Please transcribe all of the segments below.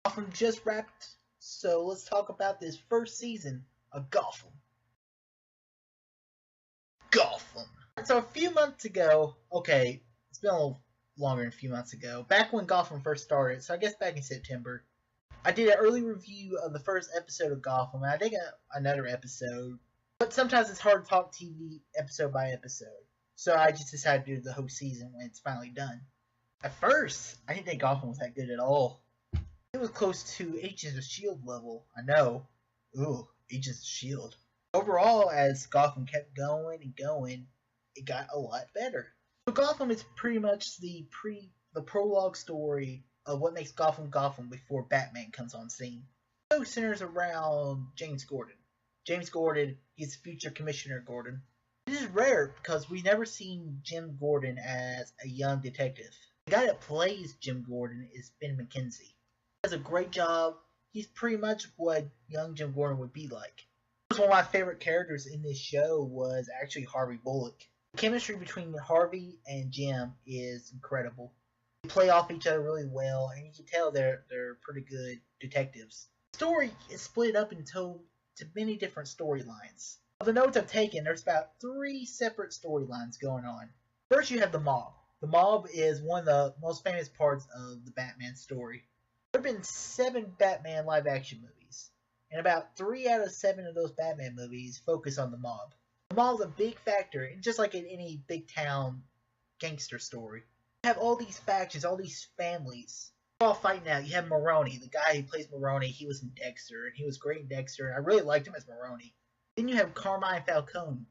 Gotham just wrapped, so let's talk about this first season of Gotham. Gotham. So a few months ago, okay, it's been a little longer than a few months ago, back when Gotham first started, so I guess back in September, I did an early review of the first episode of Gotham, and I did another episode, but sometimes it's hard to talk TV episode by episode, so I just decided to do the whole season when it's finally done. At first, I didn't think Gotham was that good at all. It was close to Agents of S.H.I.E.L.D. level, I know. Ooh, Agents of S.H.I.E.L.D. Overall, as Gotham kept going and going, it got a lot better. So Gotham is pretty much the prologue story of what makes Gotham Gotham before Batman comes on scene. The show centers around James Gordon. James Gordon is future Commissioner Gordon. This is rare because we've never seen Jim Gordon as a young detective. The guy that plays Jim Gordon is Ben McKenzie. He does a great job. He's pretty much what young Jim Gordon would be like. One of my favorite characters in this show was actually Harvey Bullock. The chemistry between Harvey and Jim is incredible. They play off each other really well, and you can tell they're pretty good detectives. The story is split up into many different storylines. Of the notes I've taken, there's about 3 separate storylines going on. First, you have the mob. The mob is one of the most famous parts of the Batman story. There have been 7 Batman live-action movies, and about 3 out of 7 of those Batman movies focus on the mob. The mob is a big factor, and just like in any big town gangster story, you have all these factions, all these families, all fighting out. You have Maroni, the guy who plays Maroni. He was in Dexter, and he was great in Dexter, and I really liked him as Maroni. Then you have Carmine Falcone.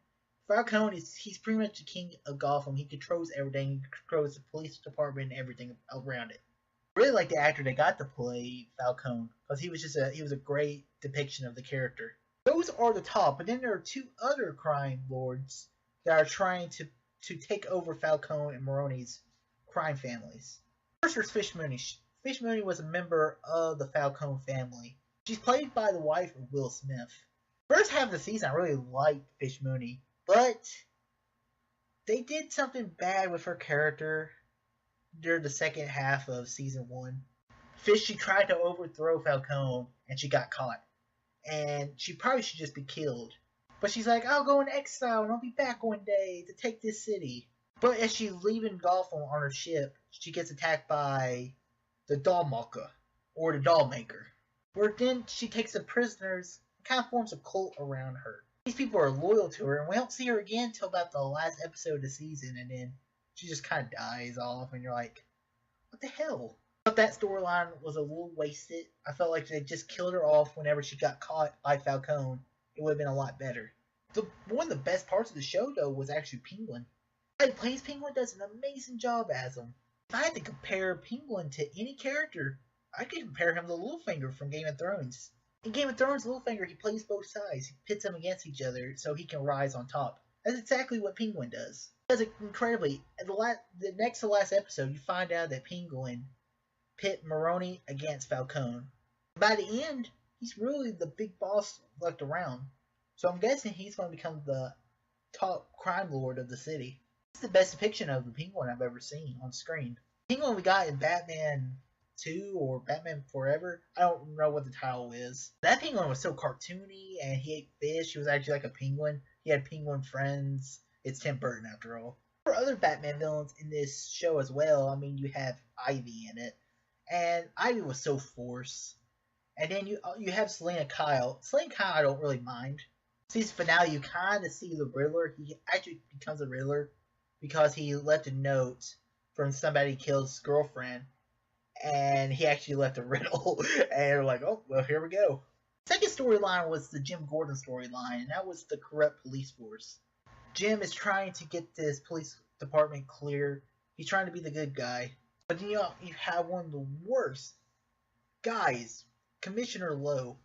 Falcone he's pretty much the king of Gotham. He controls everything. He controls the police department and everything around it. I really like the actor that got to play Falcone because he was a great depiction of the character. Those are the top, but then there are 2 other crime lords that are trying to take over Falcone and Maroni's crime families. First, there's Fish Mooney. Fish Mooney was a member of the Falcone family. She's played by the wife of Will Smith. First half of the season, I really liked Fish Mooney, but they did something bad with her character during the second half of season 1. She tried to overthrow Falcone, and she got caught. And she probably should just be killed. But she's like, I'll go in exile, and I'll be back one day to take this city. But as she's leaving Gotham on her ship, she gets attacked by the Dollmaker, or the Dollmaker. Where then she takes the prisoners and kind of forms a cult around her. These people are loyal to her, and we don't see her again until about the last episode of the season, and then she just kind of dies off, and you're like, what the hell? I thought that storyline was a little wasted. I felt like they just killed her off whenever she got caught by Falcone. It would have been a lot better. One of the best parts of the show, though, was actually Penguin. The guy who plays Penguin does an amazing job as him. If I had to compare Penguin to any character, I could compare him to Littlefinger from Game of Thrones. In Game of Thrones, Littlefinger, he plays both sides. He pits them against each other so he can rise on top. That's exactly what Penguin does. He does it incredibly. At the next to last episode, you find out that Penguin pit Maroni against Falcone. By the end, he's really the big boss left around. So I'm guessing he's going to become the top crime lord of the city. It's the best depiction of the Penguin I've ever seen on screen. The Penguin we got in Batman 2 or Batman Forever, I don't know what the title is. That Penguin was so cartoony, and he ate fish. He was actually like a penguin. He had penguin friends. It's Tim Burton after all. There are other Batman villains in this show as well. I mean, you have Ivy in it. And Ivy was so forced. And then you have Selena Kyle. Selena Kyle I don't really mind. Season finale, you kind of see the Riddler. He actually becomes a Riddler because he left a note from somebody who killed his girlfriend. And he actually left a riddle. And we're like, oh, well, here we go. Second storyline was the Jim Gordon storyline. And that was the corrupt police force. Jim is trying to get this police department clear. He's trying to be the good guy. But then you have one of the worst guys, Commissioner Lowe.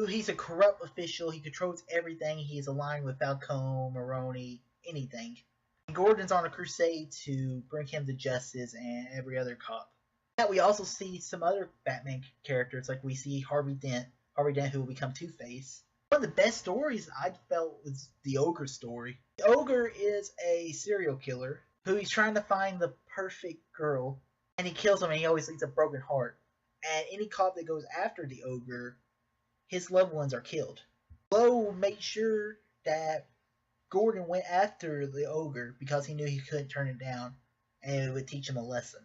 He's a corrupt official. He controls everything. He's aligned with Falcone, Maroni, anything. And Gordon's on a crusade to bring him to justice and every other cop. Now we also see some other Batman characters, like we see Harvey Dent. Harvey Dent, who will become Two-Face. One of the best stories I felt was the Ogre story. The Ogre is a serial killer who he's trying to find the perfect girl, and he kills him, and he always leaves a broken heart. and any cop that goes after the ogre, his loved ones are killed. Flo made sure that Gordon went after the ogre because he knew he couldn't turn it down, and it would teach him a lesson.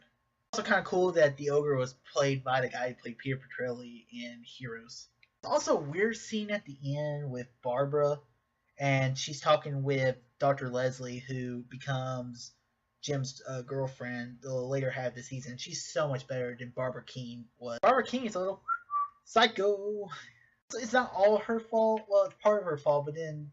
Also kind of cool that the ogre was played by the guy who played Peter Petrelli in Heroes. It's also a weird scene at the end with Barbara, and she's talking with Dr. Leslie, who becomes Jim's girlfriend the later half of the season. She's so much better than Barbara Keene was. Barbara Keene is a little psycho. It's not all her fault. Well, it's part of her fault, but then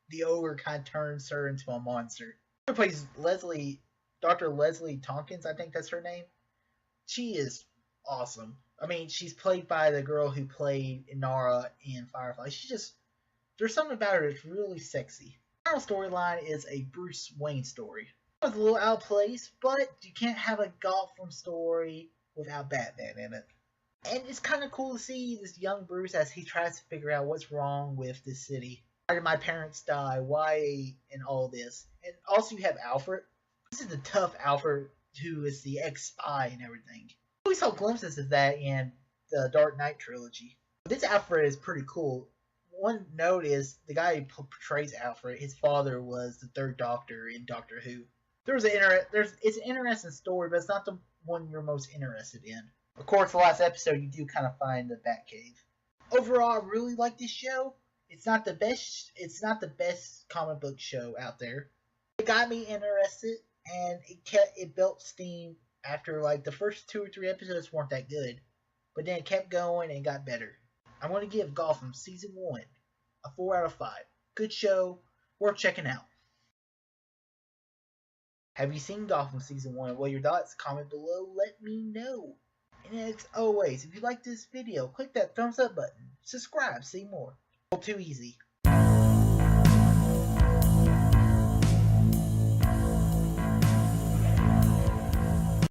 the ogre kind of turns her into a monster. Who plays Leslie, Dr. Leslie Tompkins, I think that's her name. She is awesome. I mean, she's played by the girl who played Inara in Firefly. There's something about her that's really sexy. The final storyline is a Bruce Wayne story. It was a little out of place, but you can't have a Gotham story without Batman in it. And it's kind of cool to see this young Bruce as he tries to figure out what's wrong with this city. Why did my parents die? Why and all this? And also you have Alfred. This is the tough Alfred who is the ex-spy and everything. We saw glimpses of that in the Dark Knight trilogy. This Alfred is pretty cool. One note is the guy who portrays Alfred, his father was the third Doctor in Doctor Who. It's an interesting story, but it's not the one you're most interested in. Of course, the last episode you do kind of find the Batcave. Overall, I really like this show. It's not the best comic book show out there. It got me interested, and it built steam after like the first 2 or 3 episodes weren't that good, but then it kept going and got better. I'm going to give Gotham Season 1 a 4 out of 5. Good show, worth checking out. Have you seen Gotham Season 1? What are your thoughts? Comment below, let me know. And as always, if you like this video, click that thumbs up button. Subscribe, see more. All too easy.